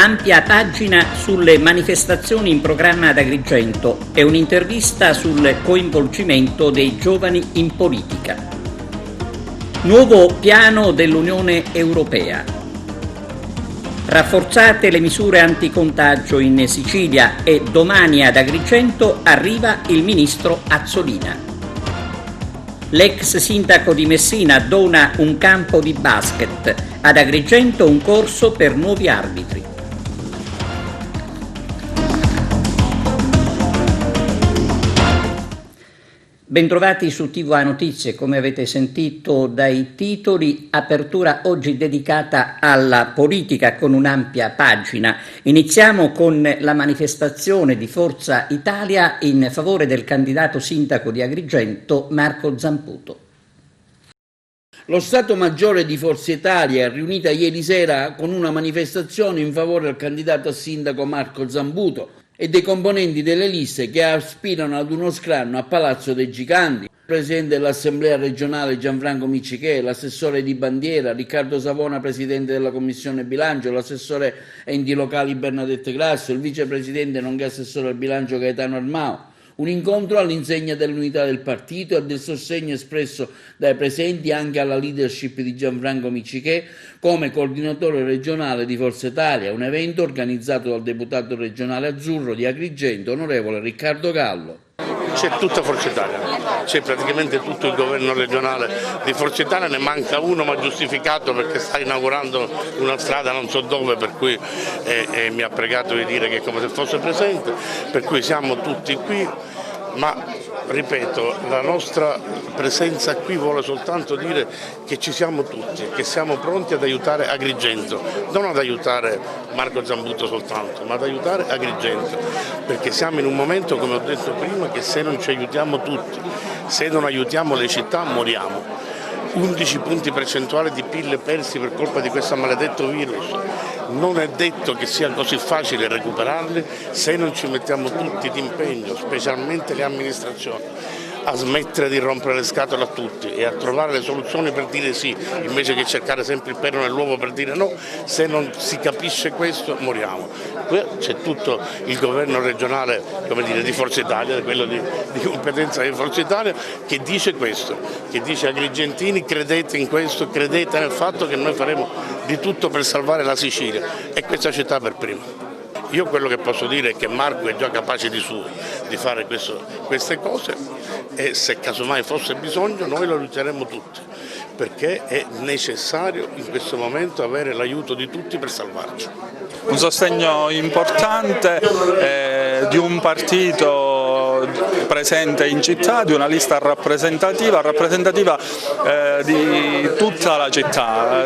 Ampia pagina sulle manifestazioni in programma ad Agrigento e un'intervista sul coinvolgimento dei giovani in politica. Nuovo piano dell'Unione Europea. Rafforzate le misure anticontagio in Sicilia e domani ad Agrigento arriva il ministro Azzolina. L'ex sindaco di Messina dona un campo di basket, ad Agrigento un corso per nuovi arbitri. Bentrovati su TVA Notizie, come avete sentito dai titoli, apertura oggi dedicata alla politica con un'ampia pagina. Iniziamo con la manifestazione di Forza Italia in favore del candidato sindaco di Agrigento, Marco Zamputo. Lo Stato Maggiore di Forza Italia è riunita ieri sera con una manifestazione in favore del candidato a sindaco Marco Zamputo e dei componenti delle liste che aspirano ad uno scranno a Palazzo dei Giganti. Il presidente dell'Assemblea regionale Gianfranco Miccichè, l'assessore di Bandiera, Riccardo Savona, presidente della Commissione Bilancio, l'assessore enti locali Bernadette Grasso, il vicepresidente nonché assessore al bilancio Gaetano Armao. Un incontro all'insegna dell'unità del partito e del sostegno espresso dai presenti anche alla leadership di Gianfranco Miccichè come coordinatore regionale di Forza Italia, un evento organizzato dal deputato regionale azzurro di Agrigento, onorevole Riccardo Gallo. C'è tutta Forza Italia, c'è praticamente tutto il governo regionale di Forza Italia, ne manca uno ma giustificato perché sta inaugurando una strada non so dove, per cui mi ha pregato di dire che è come se fosse presente, per cui siamo tutti qui, ma ripeto, la nostra presenza qui vuole soltanto dire che ci siamo tutti, che siamo pronti ad aiutare Agrigento, non ad aiutare Marco Zamputo soltanto, ma ad aiutare Agrigento, perché siamo in un momento, come ho detto prima, che se non ci aiutiamo tutti, se non aiutiamo le città moriamo. 11 punti percentuali di PIL persi per colpa di questo maledetto virus. Non è detto che sia così facile recuperarli se non ci mettiamo tutti d'impegno, specialmente le amministrazioni, a smettere di rompere le scatole a tutti e a trovare le soluzioni per dire sì, invece che cercare sempre il perno nell'uovo per dire no. Se non si capisce questo moriamo. Qui c'è tutto il governo regionale, come dire, di Forza Italia, quello di competenza di Forza Italia, che dice questo, che dice agrigentini credete in questo, credete nel fatto che noi faremo di tutto per salvare la Sicilia e questa città per prima. Io quello che posso dire è che Marco è già capace di suo di fare queste cose e se casomai fosse bisogno noi lo aiuteremo tutti, perché è necessario in questo momento avere l'aiuto di tutti per salvarci. Un sostegno importante di un partito presente in città, di una lista rappresentativa di tutta la città.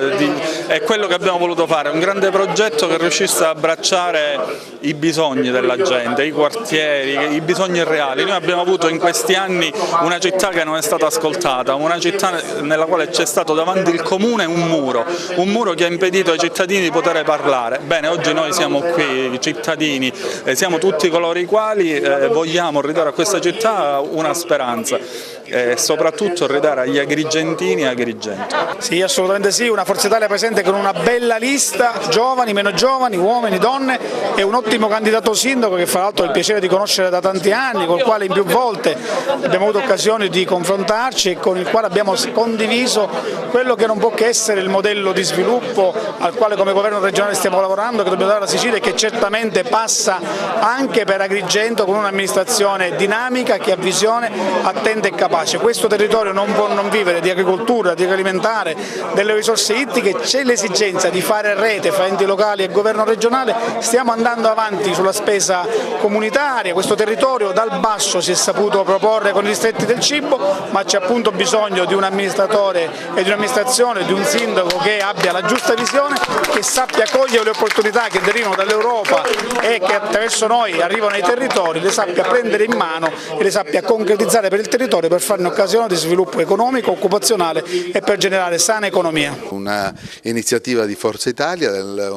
È quello che abbiamo voluto fare, un grande progetto che riuscisse a abbracciare i bisogni della gente, i quartieri, i bisogni reali. Noi abbiamo avuto in questi anni una città che non è stata ascoltata, una città nella quale c'è stato davanti il comune un muro che ha impedito ai cittadini di poter parlare. Bene, oggi noi siamo qui, cittadini, siamo tutti coloro i quali vogliamo ridare a questa città una speranza e soprattutto ridare agli agrigentini e Agrigento. Sì, assolutamente sì, una Forza Italia presente con una bella lista, giovani, meno giovani, uomini, donne e un ottimo candidato sindaco che fra l'altro ho il piacere di conoscere da tanti anni, col quale in più volte abbiamo avuto occasione di confrontarci e con il quale abbiamo condiviso quello che non può che essere il modello di sviluppo al quale come governo regionale stiamo lavorando, che dobbiamo dare alla Sicilia e che certamente passa anche per Agrigento con un'amministrazione dinamica che ha visione, attenta e capace. Questo territorio non può non vivere di agricoltura, di agroalimentare, delle risorse ittiche, c'è l'esigenza di fare rete fra enti locali e governo regionale, stiamo andando avanti sulla spesa comunitaria, questo territorio dal basso si è saputo proporre con i distretti del cibo, ma c'è appunto bisogno di un amministratore e di un'amministrazione, di un sindaco che abbia la giusta visione, che sappia cogliere le opportunità che derivano dall'Europa e che attraverso noi arrivano ai territori, le sappia prendere in mano e le sappia concretizzare per il territorio per farne occasione di sviluppo economico, occupazionale e per generare sana economia. Una iniziativa di Forza Italia,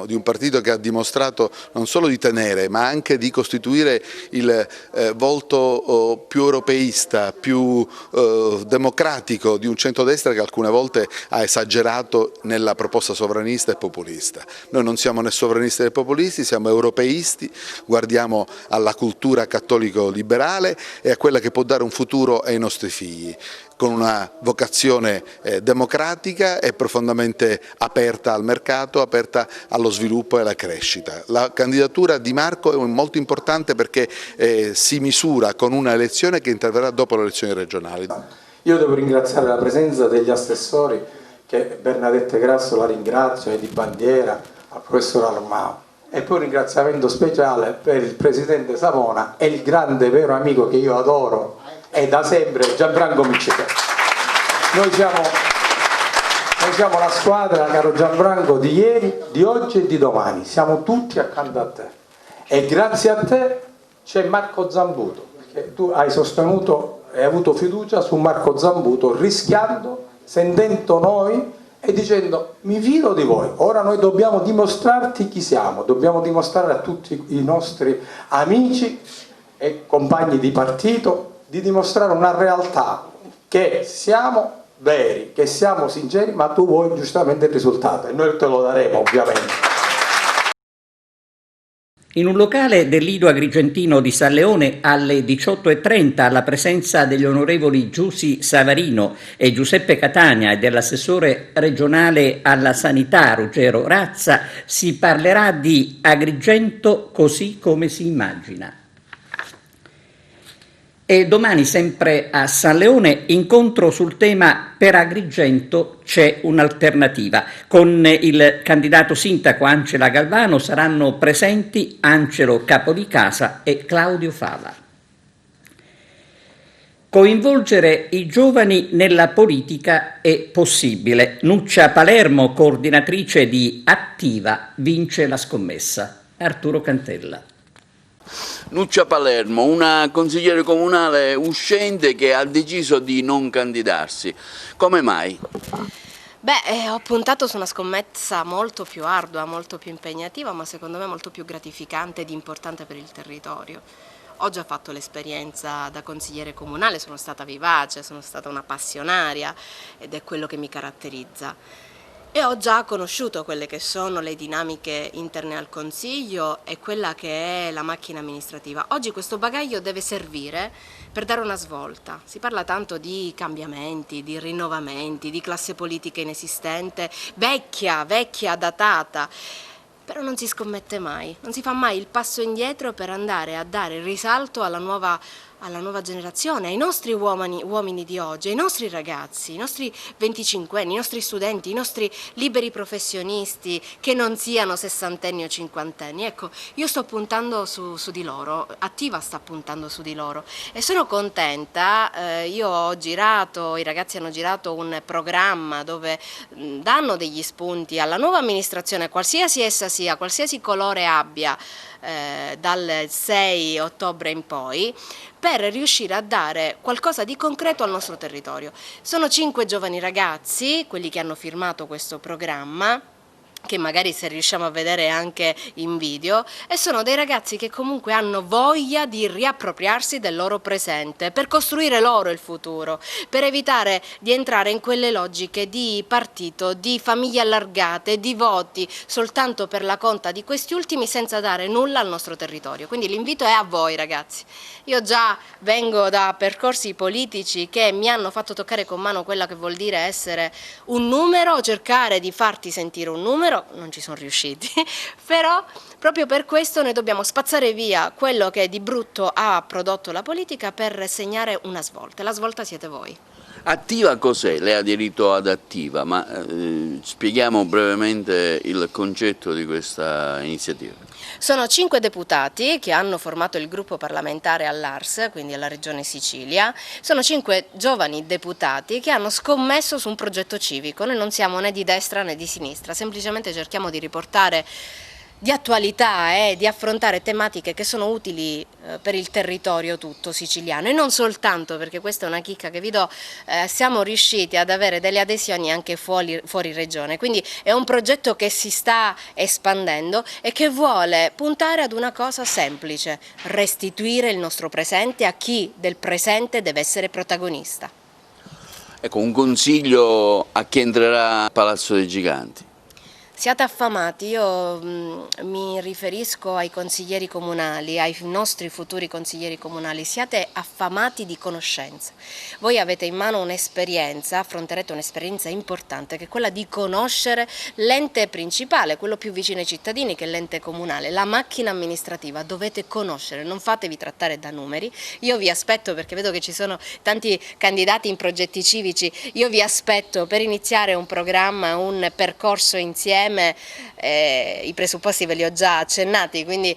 di un partito che ha dimostrato non solo di tenere ma anche di costituire il volto più europeista, più democratico di un centrodestra che alcune volte ha esagerato nella proposta sovranista e populista. Noi non siamo né sovranisti né populisti, siamo europeisti, guardiamo alla cultura cattolico-liberale e a quella che può dare un futuro ai nostri figli, con una vocazione democratica e profondamente aperta al mercato, aperta allo sviluppo e alla crescita. La candidatura di Marco è molto importante perché si misura con una elezione che interverrà dopo le elezioni regionali. Io devo ringraziare la presenza degli assessori, che Bernadette Grasso la ringrazio, e di Bandiera, al professor Armao. E poi un ringraziamento speciale per il presidente Savona e il grande vero amico che io adoro e da sempre, Gianfranco Miccica. Noi siamo la squadra, caro Gianfranco, di ieri, di oggi e di domani. Siamo tutti accanto a te. E grazie a te c'è Marco Zambuto, perché tu hai sostenuto e hai avuto fiducia su Marco Zambuto, rischiando, sentendo noi e dicendo: mi fido di voi. Ora noi dobbiamo dimostrarti chi siamo, dobbiamo dimostrare a tutti i nostri amici e compagni di partito di dimostrare una realtà, che siamo veri, che siamo sinceri, ma tu vuoi giustamente il risultato e noi te lo daremo ovviamente. In un locale del Lido Agrigentino di San Leone alle 18:30, alla presenza degli onorevoli Giussi Savarino e Giuseppe Catania e dell'assessore regionale alla sanità Ruggero Razza, si parlerà di Agrigento così come si immagina. E domani, sempre a San Leone, incontro sul tema "Per Agrigento c'è un'alternativa". Con il candidato sindaco Angela Galvano saranno presenti Angelo Capodicasa e Claudio Fava. Coinvolgere i giovani nella politica è possibile. Nuccia Palermo, coordinatrice di Attiva, vince la scommessa. Arturo Cantella. Nuccia Palermo, una consigliere comunale uscente che ha deciso di non candidarsi. Come mai? Ho puntato su una scommessa molto più ardua, molto più impegnativa, ma secondo me molto più gratificante ed importante per il territorio. Ho già fatto l'esperienza da consigliere comunale, sono stata vivace, sono stata una passionaria ed è quello che mi caratterizza. E ho già conosciuto quelle che sono le dinamiche interne al Consiglio e quella che è la macchina amministrativa. Oggi questo bagaglio deve servire per dare una svolta. Si parla tanto di cambiamenti, di rinnovamenti, di classe politica inesistente, vecchia, datata. Però non si scommette mai, non si fa mai il passo indietro per andare a dare risalto alla nuova generazione, ai nostri uomini di oggi, ai nostri ragazzi, i nostri 25enni, i nostri studenti, i nostri liberi professionisti che non siano 60enni o 50enni. Ecco, io sto puntando su di loro, Attiva sta puntando su di loro e sono contenta. Io ho girato, i ragazzi hanno girato un programma dove danno degli spunti alla nuova amministrazione, qualsiasi essa sia, qualsiasi colore abbia, dal 6 ottobre in poi, per riuscire a dare qualcosa di concreto al nostro territorio. Sono 5 giovani ragazzi, quelli che hanno firmato questo programma, che magari se riusciamo a vedere anche in video, e sono dei ragazzi che comunque hanno voglia di riappropriarsi del loro presente per costruire loro il futuro, per evitare di entrare in quelle logiche di partito, di famiglie allargate, di voti soltanto per la conta di questi ultimi senza dare nulla al nostro territorio. Quindi l'invito è a voi ragazzi. Io già vengo da percorsi politici che mi hanno fatto toccare con mano quella che vuol dire essere un numero, cercare di farti sentire un numero. Non ci sono riusciti, però proprio per questo noi dobbiamo spazzare via quello che di brutto ha prodotto la politica per segnare una svolta. La svolta siete voi. Attiva cos'è? Lei ha aderito ad Attiva, ma spieghiamo brevemente il concetto di questa iniziativa. Sono 5 deputati che hanno formato il gruppo parlamentare all'Ars, quindi alla Regione Sicilia. Sono 5 giovani deputati che hanno scommesso su un progetto civico. Noi non siamo né di destra né di sinistra, semplicemente cerchiamo di riportare di attualità di affrontare tematiche che sono utili per il territorio tutto siciliano, e non soltanto, perché questa è una chicca che vi do, siamo riusciti ad avere delle adesioni anche fuori regione, quindi è un progetto che si sta espandendo e che vuole puntare ad una cosa semplice: restituire il nostro presente a chi del presente deve essere protagonista. Ecco, un consiglio a chi entrerà a Palazzo dei Giganti. Siate affamati, io mi riferisco ai consiglieri comunali, ai nostri futuri consiglieri comunali, siate affamati di conoscenza. Voi avete in mano un'esperienza, affronterete un'esperienza importante, che è quella di conoscere l'ente principale, quello più vicino ai cittadini, che è l'ente comunale, la macchina amministrativa. Dovete conoscere, non fatevi trattare da numeri. Io vi aspetto, perché vedo che ci sono tanti candidati in progetti civici, io vi aspetto per iniziare un programma, un percorso insieme. I presupposti ve li ho già accennati, quindi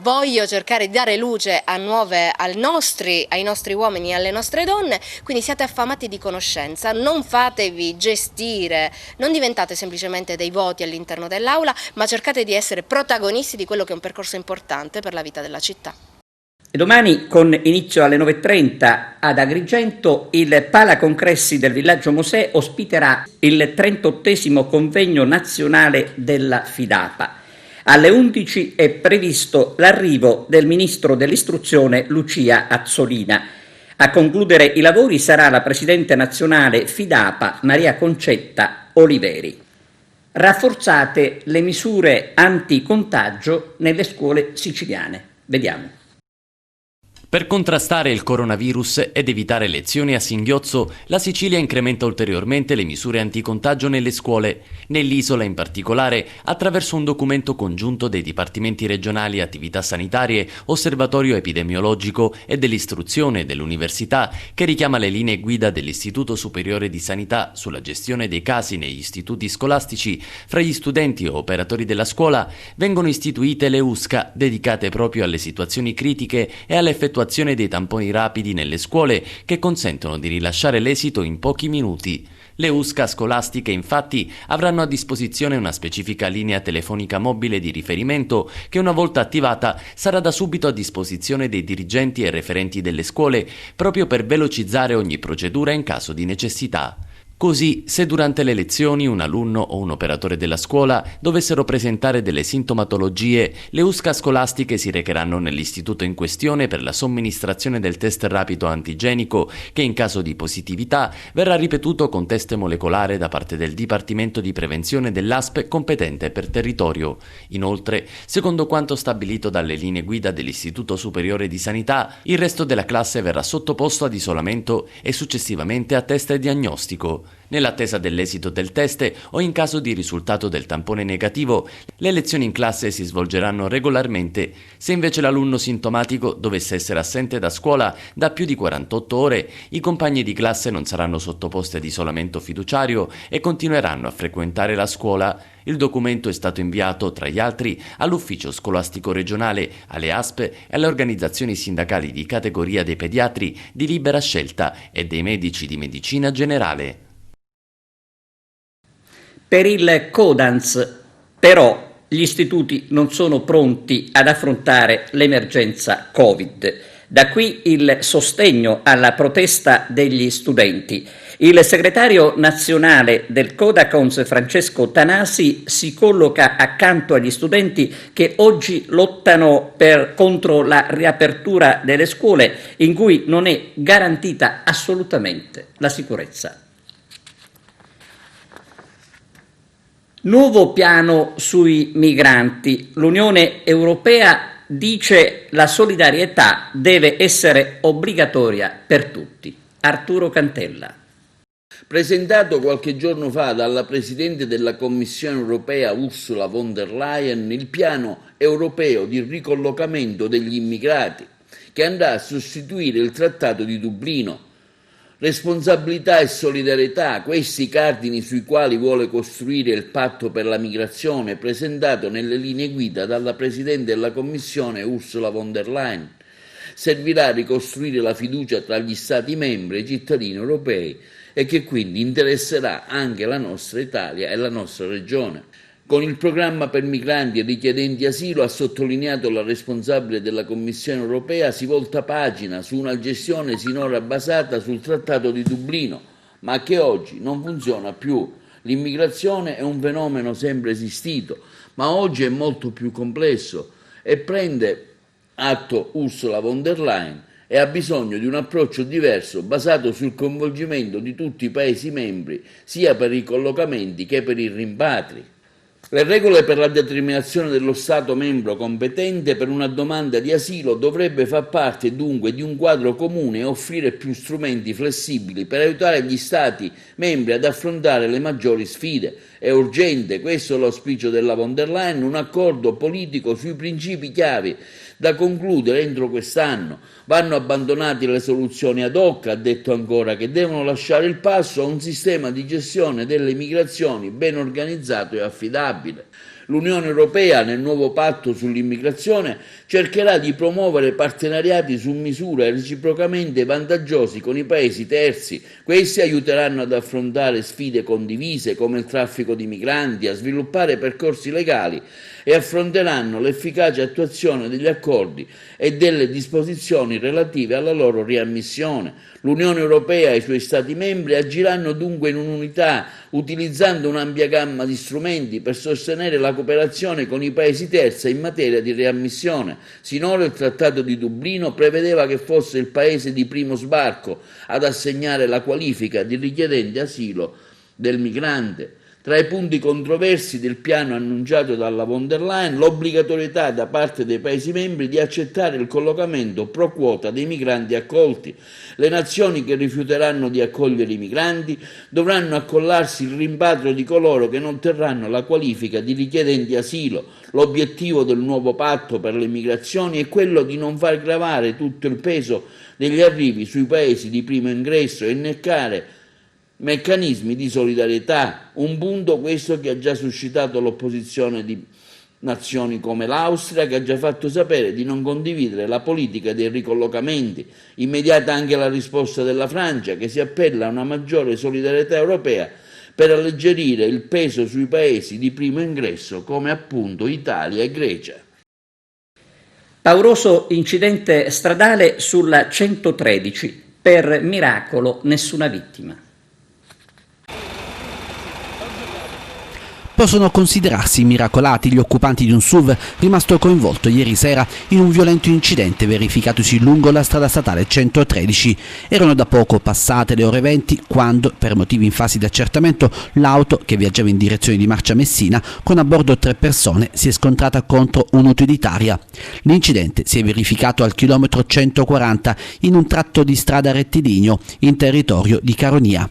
voglio cercare di dare luce ai nostri uomini e alle nostre donne, quindi siate affamati di conoscenza, non fatevi gestire, non diventate semplicemente dei voti all'interno dell'aula, ma cercate di essere protagonisti di quello che è un percorso importante per la vita della città. E domani, con inizio alle 9:30 ad Agrigento, il Palacongressi del Villaggio Mosè ospiterà il 38° convegno nazionale della FIDAPA. Alle 11 è previsto l'arrivo del ministro dell'istruzione Lucia Azzolina. A concludere i lavori sarà la presidente nazionale FIDAPA Maria Concetta Oliveri. Rafforzate le misure anticontagio nelle scuole siciliane. Vediamo. Per contrastare il coronavirus ed evitare lezioni a singhiozzo, la Sicilia incrementa ulteriormente le misure anticontagio nelle scuole, nell'isola in particolare, attraverso un documento congiunto dei dipartimenti regionali attività sanitarie, osservatorio epidemiologico e dell'istruzione e dell'università, che richiama le linee guida dell'Istituto Superiore di Sanità sulla gestione dei casi negli istituti scolastici. Fra gli studenti o operatori della scuola vengono istituite le USCA, dedicate proprio alle situazioni critiche e all'effettuazione dei tamponi rapidi nelle scuole, che consentono di rilasciare l'esito in pochi minuti. Le USCA scolastiche infatti avranno a disposizione una specifica linea telefonica mobile di riferimento che, una volta attivata, sarà da subito a disposizione dei dirigenti e referenti delle scuole, proprio per velocizzare ogni procedura in caso di necessità. Così, se durante le lezioni un alunno o un operatore della scuola dovessero presentare delle sintomatologie, le USCA scolastiche si recheranno nell'istituto in questione per la somministrazione del test rapido antigenico, che in caso di positività verrà ripetuto con test molecolare da parte del Dipartimento di Prevenzione dell'ASP competente per territorio. Inoltre, secondo quanto stabilito dalle linee guida dell'Istituto Superiore di Sanità, il resto della classe verrà sottoposto ad isolamento e successivamente a test diagnostico. Nell'attesa dell'esito del test o in caso di risultato del tampone negativo, le lezioni in classe si svolgeranno regolarmente. Se invece l'alunno sintomatico dovesse essere assente da scuola da più di 48 ore, i compagni di classe non saranno sottoposti ad isolamento fiduciario e continueranno a frequentare la scuola. Il documento è stato inviato, tra gli altri, all'Ufficio Scolastico Regionale, alle ASP e alle organizzazioni sindacali di categoria dei pediatri di libera scelta e dei medici di medicina generale. Per il Codans, però, gli istituti non sono pronti ad affrontare l'emergenza Covid. Da qui il sostegno alla protesta degli studenti. Il segretario nazionale del Codacons, Francesco Tanasi, si colloca accanto agli studenti che oggi lottano contro la riapertura delle scuole, in cui non è garantita assolutamente la sicurezza. Nuovo piano sui migranti. L'Unione Europea dice la solidarietà deve essere obbligatoria per tutti. Arturo Cantella. Presentato qualche giorno fa dalla Presidente della Commissione Europea Ursula von der Leyen, il piano europeo di ricollocamento degli immigrati, che andrà a sostituire il Trattato di Dublino. Responsabilità e solidarietà, questi i cardini sui quali vuole costruire il patto per la migrazione presentato nelle linee guida dalla Presidente della Commissione Ursula von der Leyen. Servirà a ricostruire la fiducia tra gli Stati membri e i cittadini europei e che quindi interesserà anche la nostra Italia e la nostra regione. Con il programma per migranti e richiedenti asilo, ha sottolineato la responsabile della Commissione europea, si volta pagina su una gestione sinora basata sul Trattato di Dublino, ma che oggi non funziona più. L'immigrazione è un fenomeno sempre esistito, ma oggi è molto più complesso e prende atto Ursula von der Leyen e ha bisogno di un approccio diverso basato sul coinvolgimento di tutti i Paesi membri, sia per i collocamenti che per i rimpatri. Le regole per la determinazione dello Stato membro competente per una domanda di asilo dovrebbe far parte dunque di un quadro comune e offrire più strumenti flessibili per aiutare gli Stati membri ad affrontare le maggiori sfide. È urgente, questo è l'auspicio della von der Leyen, un accordo politico sui principi chiavi da concludere entro quest'anno. Vanno abbandonate le soluzioni ad hoc, ha detto ancora, che devono lasciare il passo a un sistema di gestione delle migrazioni ben organizzato e affidabile. L'Unione Europea, nel nuovo patto sull'immigrazione, cercherà di promuovere partenariati su misura reciprocamente vantaggiosi con i Paesi terzi. Questi aiuteranno ad affrontare sfide condivise come il traffico di migranti, a sviluppare percorsi legali e affronteranno l'efficace attuazione degli accordi e delle disposizioni relative alla loro riammissione. L'Unione Europea e i suoi Stati membri agiranno dunque in un'unità, utilizzando un'ampia gamma di strumenti per sostenere la cooperazione con i Paesi terzi in materia di riammissione. Sinora il Trattato di Dublino prevedeva che fosse il Paese di primo sbarco ad assegnare la qualifica di richiedente asilo del migrante. Tra i punti controversi del piano annunciato dalla von der Leyen, l'obbligatorietà da parte dei Paesi membri di accettare il collocamento pro quota dei migranti accolti. Le nazioni che rifiuteranno di accogliere i migranti dovranno accollarsi il rimpatrio di coloro che non terranno la qualifica di richiedenti asilo. L'obiettivo del nuovo patto per le migrazioni è quello di non far gravare tutto il peso degli arrivi sui Paesi di primo ingresso e inneccare meccanismi di solidarietà, un punto questo che ha già suscitato l'opposizione di nazioni come l'Austria, che ha già fatto sapere di non condividere la politica dei ricollocamenti. Immediata anche la risposta della Francia, che si appella a una maggiore solidarietà europea per alleggerire il peso sui Paesi di primo ingresso come appunto Italia e Grecia. Pauroso incidente stradale sulla 113, per miracolo nessuna vittima. Possono considerarsi miracolati gli occupanti di un SUV rimasto coinvolto ieri sera in un violento incidente verificatosi lungo la strada statale 113. Erano da poco passate le ore 20 quando, per motivi in fase di accertamento, l'auto che viaggiava in direzione di Marcia Messina con a bordo 3 persone si è scontrata contro un'utilitaria. L'incidente si è verificato al chilometro 140 in un tratto di strada rettilineo in territorio di Caronia.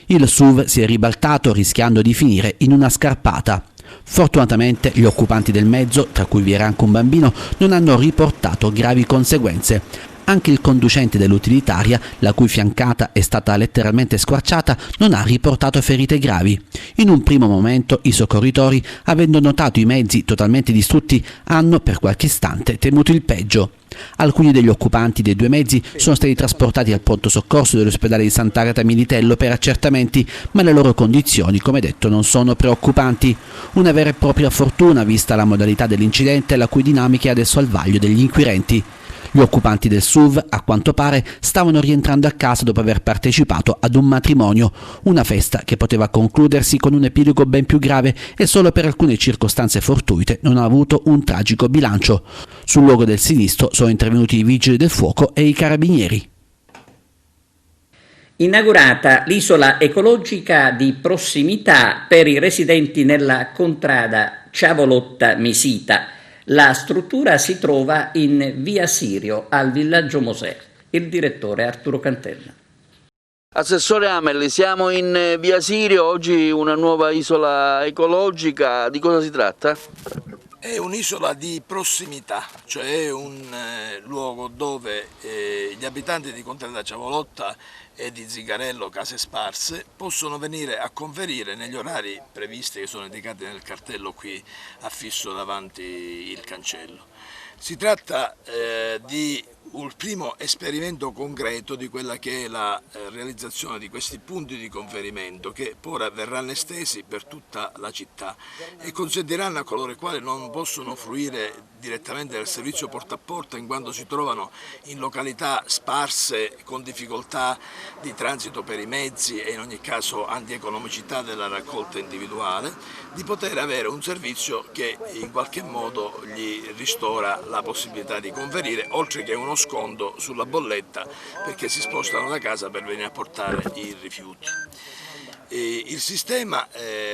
Il SUV si è ribaltato rischiando di finire in una scarpata. Fortunatamente gli occupanti del mezzo, tra cui vi era anche un bambino, non hanno riportato gravi conseguenze. Anche il conducente dell'utilitaria, la cui fiancata è stata letteralmente squarciata, non ha riportato ferite gravi. In un primo momento i soccorritori, avendo notato i mezzi totalmente distrutti, hanno per qualche istante temuto il peggio. Alcuni degli occupanti dei 2 mezzi sono stati trasportati al pronto soccorso dell'ospedale di Sant'Agata Militello per accertamenti, ma le loro condizioni, come detto, non sono preoccupanti. Una vera e propria fortuna vista la modalità dell'incidente, la cui dinamica è adesso al vaglio degli inquirenti. Gli occupanti del SUV, a quanto pare, stavano rientrando a casa dopo aver partecipato ad un matrimonio, una festa che poteva concludersi con un epilogo ben più grave e solo per alcune circostanze fortuite non ha avuto un tragico bilancio. Sul luogo del sinistro sono intervenuti i vigili del fuoco e i carabinieri. Inaugurata l'isola ecologica di prossimità per i residenti nella contrada Ciavolotta Misita. La struttura si trova in via Sirio, al villaggio Mosè. Il direttore Arturo Cantella. Assessore Amelli, siamo in via Sirio, oggi una nuova isola ecologica, di cosa si tratta? È un'isola di prossimità, cioè è un luogo dove gli abitanti di Contrada Ciavolotta e di Zigarello Case Sparse possono venire a conferire negli orari previsti che sono indicati nel cartello qui affisso davanti il cancello. Si tratta di un primo esperimento concreto di quella che è la realizzazione di questi punti di conferimento che ora verranno estesi per tutta la città e consentiranno a coloro i quali non possono fruire direttamente del servizio porta a porta in quanto si trovano in località sparse con difficoltà di transito per i mezzi e in ogni caso antieconomicità della raccolta individuale, di poter avere un servizio che in qualche modo gli ristora la possibilità di conferire, oltre che uno sconto sulla bolletta perché si spostano da casa per venire a portare i rifiuti. Il sistema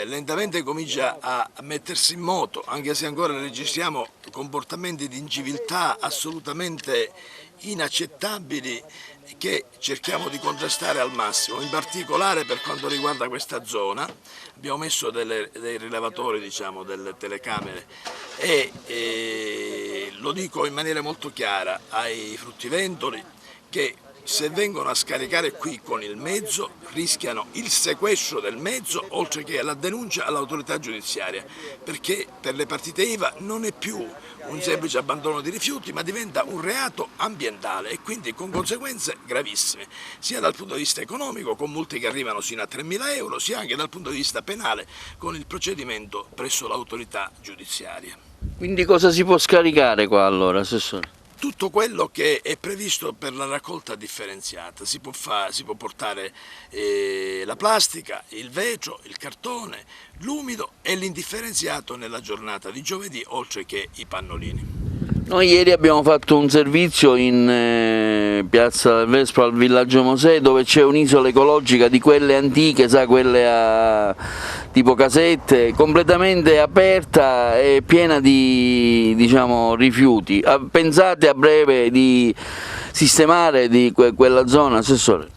lentamente comincia a mettersi in moto, anche se ancora registriamo comportamenti di inciviltà assolutamente inaccettabili che cerchiamo di contrastare al massimo. In particolare per quanto riguarda questa zona abbiamo messo dei rilevatori, diciamo, delle telecamere e lo dico in maniera molto chiara ai fruttivendoli che se vengono a scaricare qui con il mezzo rischiano il sequestro del mezzo oltre che la denuncia all'autorità giudiziaria, perché per le partite IVA non è più un semplice abbandono di rifiuti ma diventa un reato ambientale e quindi con conseguenze gravissime, sia dal punto di vista economico con multe che arrivano sino a 3.000 euro, sia anche dal punto di vista penale con il procedimento presso l'autorità giudiziaria. Quindi cosa si può scaricare qua allora, Assessore? Tutto quello che è previsto per la raccolta differenziata, si può portare la plastica, il vetro, il cartone, l'umido e l'indifferenziato nella giornata di giovedì, oltre che i pannolini. Noi ieri abbiamo fatto un servizio in Piazza del Vespro al Villaggio Mosè dove c'è un'isola ecologica di quelle antiche, sa, quelle a tipo casette, completamente aperta e piena di, diciamo, rifiuti. Pensate a breve di sistemare quella zona, Assessore?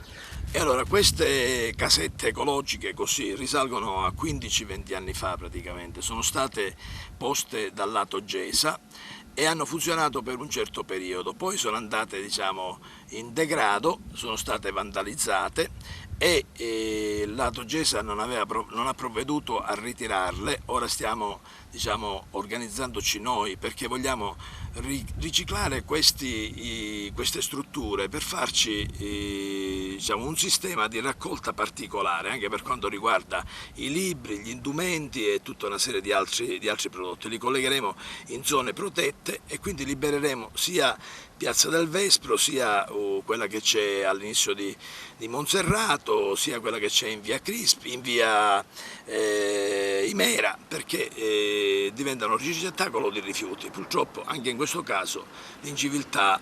E allora queste casette ecologiche così risalgono a 15-20 anni fa praticamente, sono state poste dal lato Gesa e hanno funzionato per un certo periodo, poi sono andate, diciamo, in degrado, sono state vandalizzate e il lato Gesa non ha provveduto a ritirarle. Ora stiamo, diciamo, organizzandoci noi perché vogliamo riciclare queste strutture per farci diciamo, un sistema di raccolta particolare anche per quanto riguarda i libri, gli indumenti e tutta una serie di altri prodotti. Li collegheremo in zone protette e quindi libereremo sia Piazza del Vespro, sia quella che c'è all'inizio di Monserrato, sia quella che c'è in via Crispi, in via Imera, perché diventano ricettacolo di rifiuti. Purtroppo anche in questo caso l'inciviltà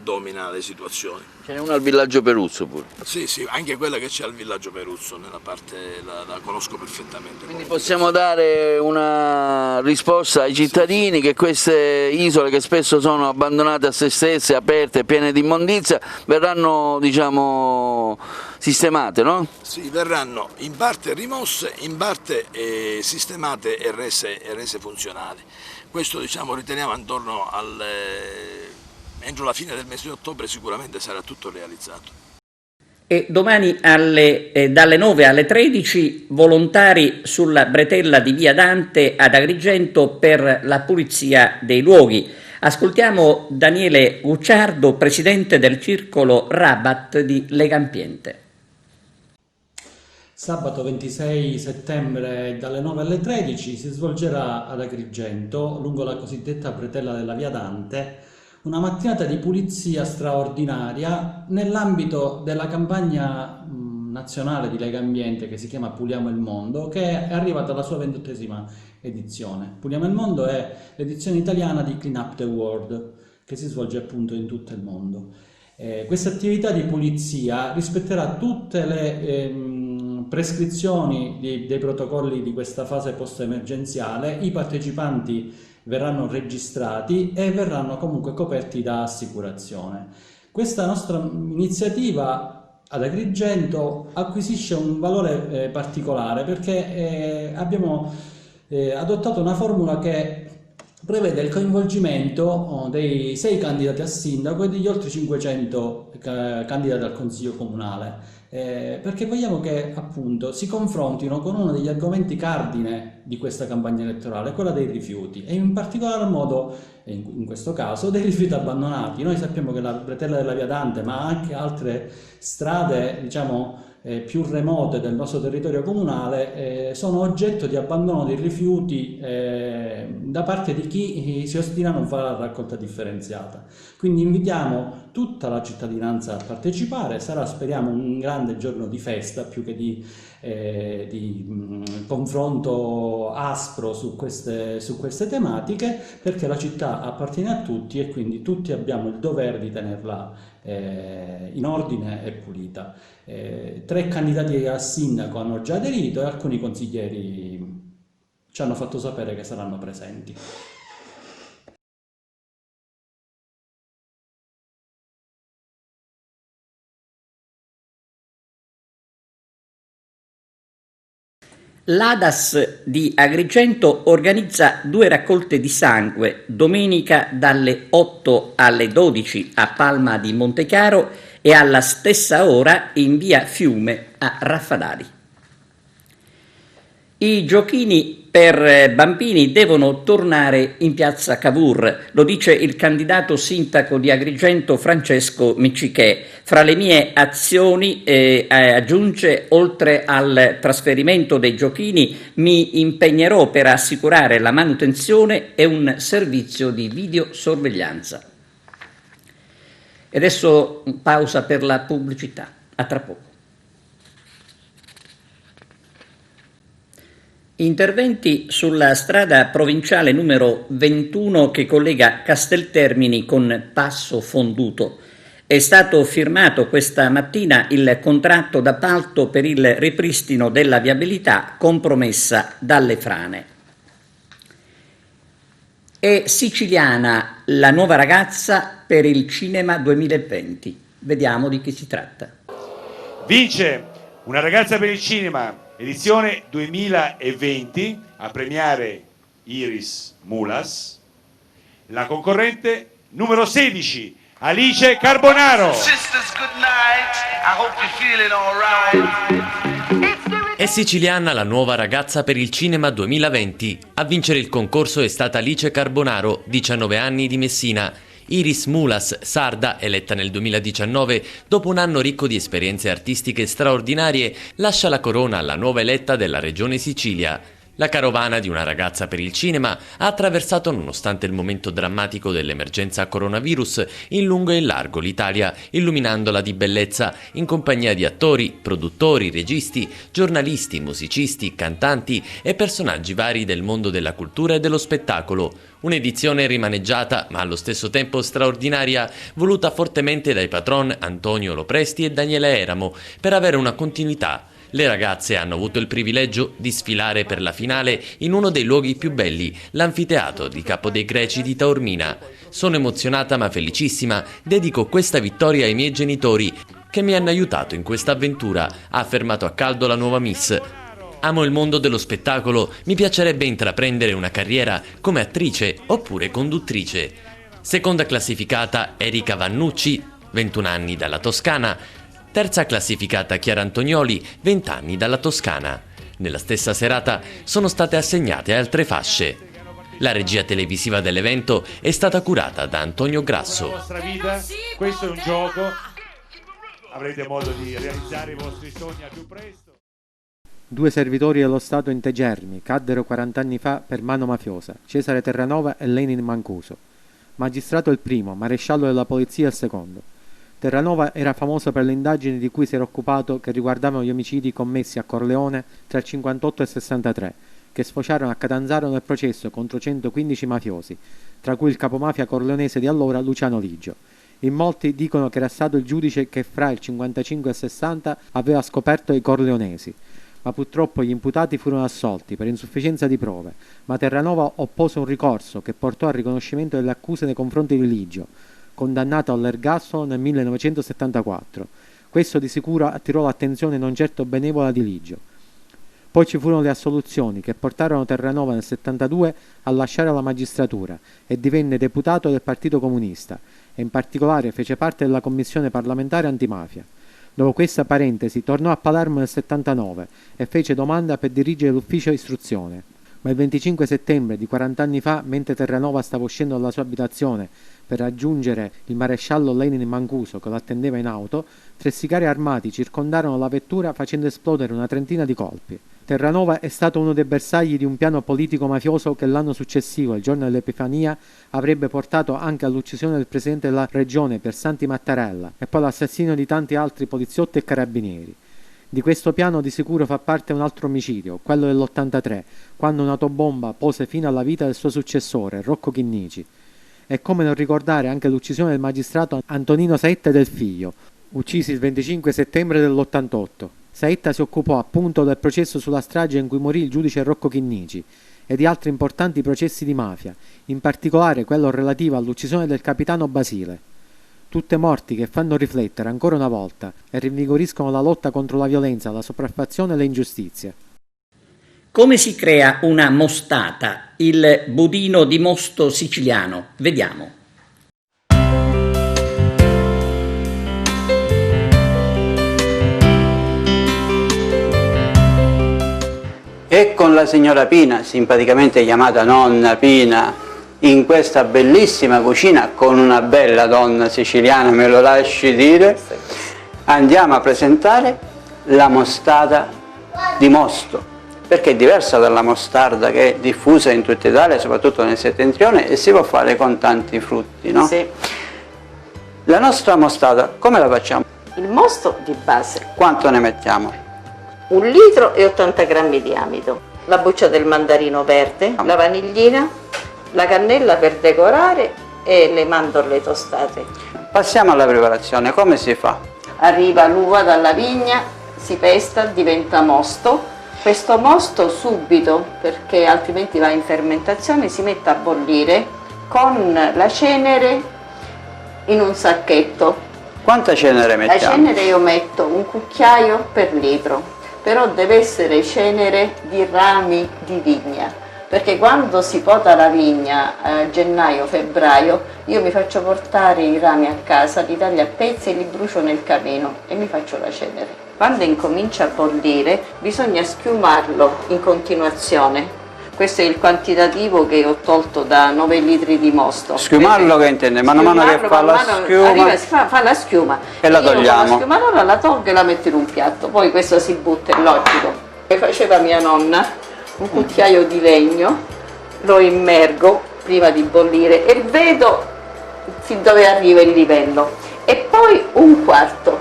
domina le situazioni. Ce n'è una al Villaggio Peruzzo pure? Sì, sì, anche quella che c'è al Villaggio Peruzzo, nella parte la conosco perfettamente. Quindi possiamo dare una risposta ai cittadini che queste isole che spesso sono abbandonate a se stesse, aperte, piene di immondizia, verranno, diciamo, sistemate, no? Sì, verranno in parte rimosse, in parte sistemate e rese funzionali. Questo, diciamo, riteniamo intorno entro la fine del mese di ottobre sicuramente sarà tutto realizzato. E domani dalle 9 alle 13 volontari sulla bretella di Via Dante ad Agrigento per la pulizia dei luoghi. Ascoltiamo Daniele Gucciardo, presidente del circolo Rabat di Legambiente. Sabato 26 settembre dalle 9 alle 13 si svolgerà ad Agrigento, lungo la cosiddetta bretella della Via Dante, una mattinata di pulizia straordinaria nell'ambito della campagna nazionale di Legambiente che si chiama Puliamo il Mondo, che è arrivata alla sua 28esima edizione. Puliamo il Mondo è l'edizione italiana di Clean Up the World, che si svolge appunto in tutto il mondo. Questa attività di pulizia rispetterà tutte le prescrizioni dei protocolli di questa fase post-emergenziale. I partecipanti verranno registrati e verranno comunque coperti da assicurazione. Questa nostra iniziativa ad Agrigento acquisisce un valore particolare perché abbiamo adottato una formula che prevede il coinvolgimento dei 6 candidati a sindaco e degli oltre 500 candidati al Consiglio Comunale, perché vogliamo che appunto si confrontino con uno degli argomenti cardine di questa campagna elettorale, quella dei rifiuti, e in particolar modo, in questo caso, dei rifiuti abbandonati. Noi sappiamo che la bretella della Via Dante, ma anche altre strade, diciamo, più remote del nostro territorio comunale sono oggetto di abbandono dei rifiuti da parte di chi si ostina a non fare la raccolta differenziata. Quindi invitiamo tutta la cittadinanza a partecipare. Sarà, speriamo, un grande giorno di festa più che di confronto aspro su queste tematiche, perché la città appartiene a tutti e quindi tutti abbiamo il dovere di tenerla in ordine e pulita. 3 candidati a sindaco hanno già aderito e alcuni consiglieri ci hanno fatto sapere che saranno presenti. L'ADAS di Agrigento organizza 2 raccolte di sangue domenica dalle 8 alle 12 a Palma di Montechiaro e alla stessa ora in via Fiume a Raffadali. I giochini per bambini devono tornare in piazza Cavour, lo dice il candidato sindaco di Agrigento Francesco Miccichè. Fra le mie azioni, aggiunge, oltre al trasferimento dei giochini, mi impegnerò per assicurare la manutenzione e un servizio di videosorveglianza. E adesso pausa per la pubblicità. A tra poco. Interventi sulla strada provinciale numero 21 che collega Casteltermini con Passo Fonduto. È stato firmato questa mattina il contratto d'appalto per il ripristino della viabilità compromessa dalle frane. È siciliana la nuova ragazza per il Cinema 2020. Vediamo di chi si tratta. Vince una ragazza per il cinema edizione 2020, a premiare Iris Mulas, la concorrente numero 16, Alice Carbonaro. È siciliana la nuova ragazza per il Cinema 2020. A vincere il concorso è stata Alice Carbonaro, 19 anni, di Messina. Iris Mulas, sarda, eletta nel 2019, dopo un anno ricco di esperienze artistiche straordinarie, lascia la corona alla nuova eletta della regione Sicilia. La carovana di una ragazza per il cinema ha attraversato, nonostante il momento drammatico dell'emergenza coronavirus, in lungo e in largo l'Italia, illuminandola di bellezza, in compagnia di attori, produttori, registi, giornalisti, musicisti, cantanti e personaggi vari del mondo della cultura e dello spettacolo. Un'edizione rimaneggiata, ma allo stesso tempo straordinaria, voluta fortemente dai patron Antonio Lopresti e Daniele Eramo, per avere una continuità. Le ragazze hanno avuto il privilegio di sfilare per la finale in uno dei luoghi più belli, l'anfiteatro di Capo dei Greci di Taormina. Sono emozionata ma felicissima, dedico questa vittoria ai miei genitori che mi hanno aiutato in questa avventura, ha affermato a caldo la nuova Miss. Amo il mondo dello spettacolo, mi piacerebbe intraprendere una carriera come attrice oppure conduttrice. Seconda classificata Erika Vannucci, 21 anni, dalla Toscana. Terza classificata Chiara Antonioli, 20 anni, dalla Toscana. Nella stessa serata sono state assegnate altre fasce. La regia televisiva dell'evento è stata curata da Antonio Grasso. La vostra vita, questo è un gioco, avrete modo di realizzare i vostri sogni al più presto. 2 servitori dello Stato integerrimi caddero 40 anni fa per mano mafiosa, Cesare Terranova e Lenin Mancuso. Magistrato il primo, maresciallo della polizia il secondo. Terranova era famoso per le indagini di cui si era occupato che riguardavano gli omicidi commessi a Corleone tra il 58 e il 63, che sfociarono a Catanzaro nel processo contro 115 mafiosi, tra cui il capomafia corleonese di allora Luciano Ligio. In molti dicono che era stato il giudice che fra il 55 e il 60 aveva scoperto i corleonesi, ma purtroppo gli imputati furono assolti per insufficienza di prove, ma Terranova oppose un ricorso che portò al riconoscimento delle accuse nei confronti di Ligio, condannato all'ergastolo nel 1974. Questo di sicuro attirò l'attenzione non certo benevola di Ligio. Poi ci furono le assoluzioni che portarono Terranova nel 72 a lasciare la magistratura e divenne deputato del Partito Comunista e in particolare fece parte della commissione parlamentare antimafia. Dopo questa parentesi tornò a Palermo nel 79 e fece domanda per dirigere l'ufficio istruzione. Ma il 25 settembre di 40 anni fa, mentre Terranova stava uscendo dalla sua abitazione per raggiungere il maresciallo Lenin Mancuso che lo attendeva in auto, 3 sicari armati circondarono la vettura facendo esplodere una trentina di colpi. Terranova è stato uno dei bersagli di un piano politico mafioso che l'anno successivo, il giorno dell'Epifania, avrebbe portato anche all'uccisione del presidente della regione Piersanti Mattarella e poi all'assassinio di tanti altri poliziotti e carabinieri. Di questo piano di sicuro fa parte un altro omicidio, quello dell'83, quando un'autobomba pose fine alla vita del suo successore, Rocco Chinnici. E come non ricordare anche l'uccisione del magistrato Antonino Saetta e del figlio, uccisi il 25 settembre dell'88. Saetta si occupò appunto del processo sulla strage in cui morì il giudice Rocco Chinnici e di altri importanti processi di mafia, in particolare quello relativo all'uccisione del capitano Basile. Tutte morti che fanno riflettere ancora una volta e rinvigoriscono la lotta contro la violenza, la sopraffazione e le ingiustizie. Come si crea una mostata, il budino di mosto siciliano? Vediamo. E con la signora Pina, simpaticamente chiamata nonna Pina, in questa bellissima cucina con una bella donna siciliana, me lo lasci dire, andiamo a presentare la mostata di mosto, perché è diversa dalla mostarda che è diffusa in tutta Italia, soprattutto nel settentrione, e si può fare con tanti frutti, no? Sì. La nostra mostata, come la facciamo? Il mosto di base. Quanto ne mettiamo? 1 litro e 80 grammi di amido, la buccia del mandarino verde, la vaniglina, la cannella per decorare e le mandorle tostate. Passiamo alla preparazione, come si fa? Arriva l'uva dalla vigna, si pesta, diventa mosto. Questo mosto subito, perché altrimenti va in fermentazione, si mette a bollire con la cenere in un sacchetto. Quanta cenere mettiamo? La cenere io metto 1 cucchiaio per litro. Però deve essere cenere di rami di vigna, perché quando si pota la vigna a gennaio-febbraio io mi faccio portare i rami a casa, li taglio a pezzi e li brucio nel camino e mi faccio la cenere. Quando incomincia a bollire bisogna schiumarlo in continuazione. Questo è il quantitativo che ho tolto da 9 litri di mosto. Schiumarlo che intende? Man mano che fa la schiuma? Arriva, fa la schiuma. E la togliamo? La schiuma, allora la tolgo e la metto in un piatto. Poi questo si butta, è logico. Che faceva mia nonna, un cucchiaio di legno, lo immergo prima di bollire e vedo fin dove arriva il livello. E poi 1/4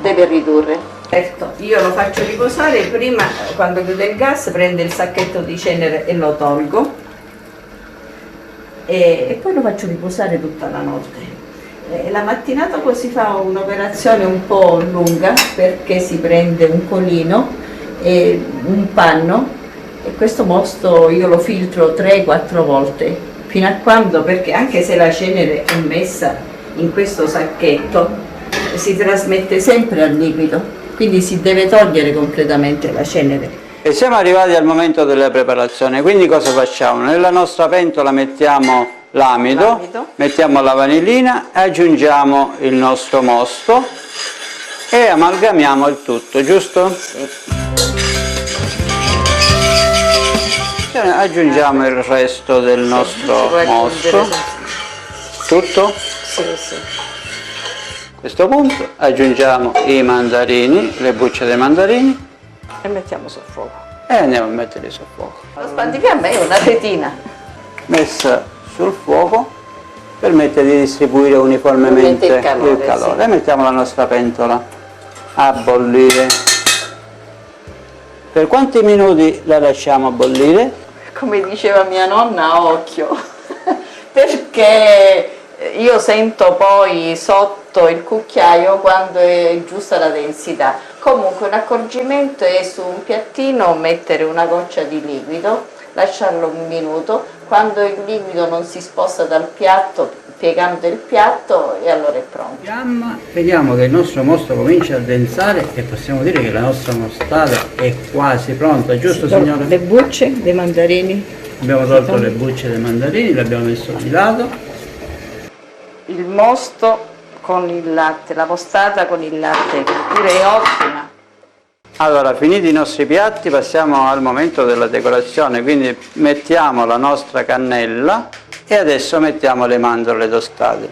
deve ridurre. Certo, io lo faccio riposare prima, quando chiude il gas, prendo il sacchetto di cenere e lo tolgo e poi lo faccio riposare tutta la notte. La mattinata poi si fa un'operazione un po' lunga perché si prende un colino e un panno e questo mosto io lo filtro 3-4 volte fino a quando, perché anche se la cenere è messa in questo sacchetto si trasmette sempre al liquido. Quindi si deve togliere completamente la cenere. E siamo arrivati al momento della preparazione, quindi cosa facciamo? Nella nostra pentola mettiamo l'amido, mettiamo la vanillina, aggiungiamo il nostro mosto e amalgamiamo il tutto, giusto? Sì. Aggiungiamo il resto del nostro mosto. Tutto? Sì, sì. A questo punto aggiungiamo i mandarini, le bucce dei mandarini e mettiamo sul fuoco. E andiamo a metterli sul fuoco. Lo spandifiamme è una retina. Messa sul fuoco permette di distribuire uniformemente il calore. Sì. E mettiamo la nostra pentola a bollire. Per quanti minuti la lasciamo bollire? Come diceva mia nonna, a occhio, perché io sento poi sotto il cucchiaio quando è giusta la densità. Comunque un accorgimento è su un piattino mettere una goccia di liquido lasciarlo un minuto, quando il liquido non si sposta dal piatto, piegando il piatto e allora è pronto. Vediamo che il nostro mosto comincia a addensare e possiamo dire che la nostra mostarda è quasi pronta, giusto signora? Le bucce dei mandarini. Abbiamo tolto le bucce dei mandarini, le abbiamo messo di lato. Il mosto con il latte, la mostarda con il latte, che pure è ottima. Allora, finiti i nostri piatti, passiamo al momento della decorazione, quindi mettiamo la nostra cannella e adesso mettiamo le mandorle tostate.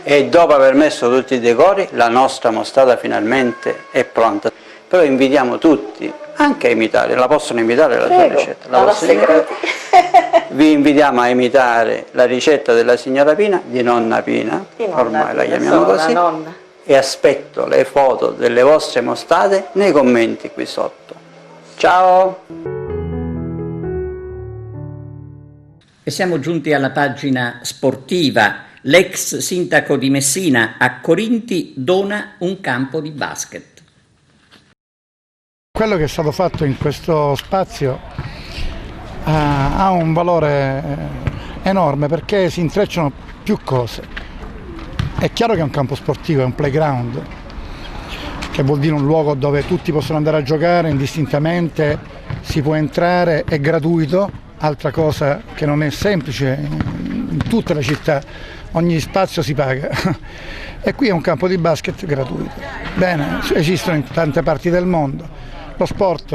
E dopo aver messo tutti i decori, la nostra mostarda finalmente è pronta. Però invitiamo tutti anche a imitare, la possono imitare la sua ricetta? La possono imitare? Vi invitiamo a imitare la ricetta della signora Pina, di nonna Pina, ormai la chiamiamo così. E aspetto le foto delle vostre mostarde nei commenti qui sotto. Ciao! E siamo giunti alla pagina sportiva. L'ex sindaco di Messina a Corinti dona un campo di basket. Quello che è stato fatto in questo spazio ha un valore enorme perché si intrecciano più cose. È chiaro che è un campo sportivo, è un playground, che vuol dire un luogo dove tutti possono andare a giocare indistintamente, si può entrare, è gratuito, altra cosa che non è semplice in tutte le città, ogni spazio si paga. E qui è un campo di basket gratuito. Bene, esistono in tante parti del mondo. Lo sport,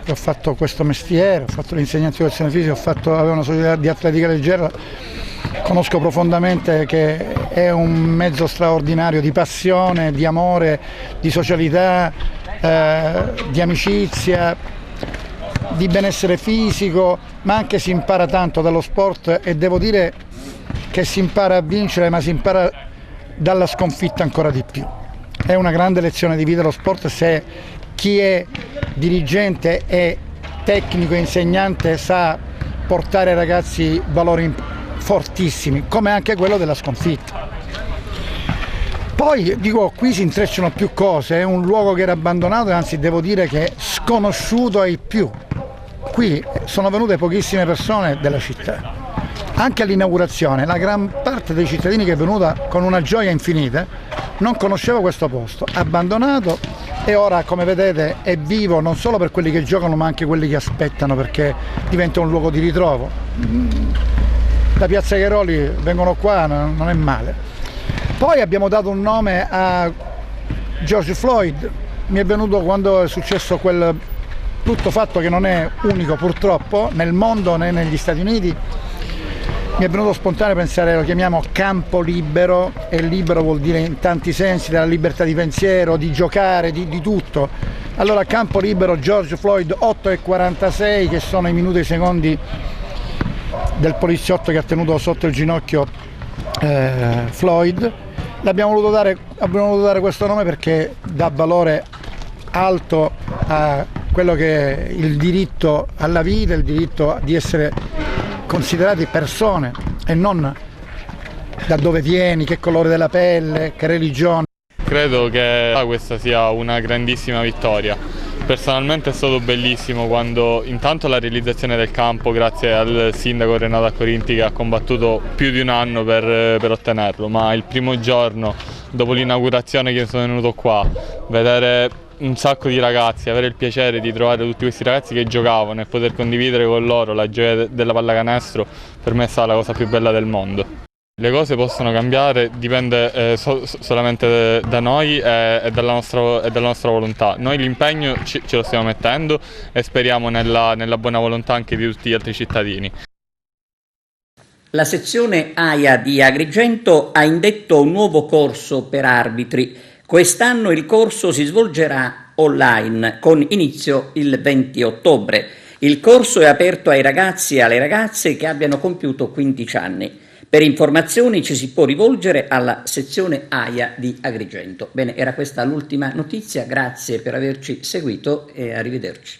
ho fatto questo mestiere, ho fatto l'insegnante di educazione fisica, avevo una società di atletica leggera, conosco profondamente che è un mezzo straordinario di passione, di amore, di socialità, di amicizia, di benessere fisico, ma anche si impara tanto dallo sport e devo dire che si impara a vincere, ma si impara dalla sconfitta ancora di più. È una grande lezione di vita lo sport se chi è dirigente e tecnico e insegnante sa portare ai ragazzi valori fortissimi, come anche quello della sconfitta. Poi dico, qui si intrecciano più cose, è un luogo che era abbandonato e anzi devo dire che è sconosciuto ai più. Qui sono venute pochissime persone della città. Anche all'inaugurazione la gran parte dei cittadini che è venuta con una gioia infinita non conosceva questo posto, abbandonato, e ora come vedete è vivo non solo per quelli che giocano ma anche quelli che aspettano, perché diventa un luogo di ritrovo. Da Piazza Cheroli vengono qua, non è male. Poi abbiamo dato un nome a George Floyd, mi è venuto quando è successo quel brutto fatto che non è unico purtroppo nel mondo né negli Stati Uniti. Mi è venuto spontaneo pensare, lo chiamiamo campo libero, e libero vuol dire in tanti sensi, della libertà di pensiero, di giocare, di tutto. Allora campo libero George Floyd, 8:46 che sono i minuti e i secondi del poliziotto che ha tenuto sotto il ginocchio Floyd. Abbiamo voluto dare questo nome perché dà valore alto a quello che è il diritto alla vita, il diritto di essere considerati persone e non da dove vieni, che colore della pelle, che religione. Credo che questa sia una grandissima vittoria. Personalmente è stato bellissimo quando intanto la realizzazione del campo, grazie al sindaco Renato Accorinti che ha combattuto più di un anno per ottenerlo, ma il primo giorno dopo l'inaugurazione che sono venuto qua, vedere un sacco di ragazzi, avere il piacere di trovare tutti questi ragazzi che giocavano e poter condividere con loro la gioia della pallacanestro, per me è stata la cosa più bella del mondo. Le cose possono cambiare, dipende solamente da noi e dalla nostra volontà. Noi l'impegno ce lo stiamo mettendo e speriamo nella buona volontà anche di tutti gli altri cittadini. La sezione AIA di Agrigento ha indetto un nuovo corso per arbitri. Quest'anno il corso si svolgerà online con inizio il 20 ottobre. Il corso è aperto ai ragazzi e alle ragazze che abbiano compiuto 15 anni. Per informazioni ci si può rivolgere alla sezione AIA di Agrigento. Bene, era questa l'ultima notizia, grazie per averci seguito e arrivederci.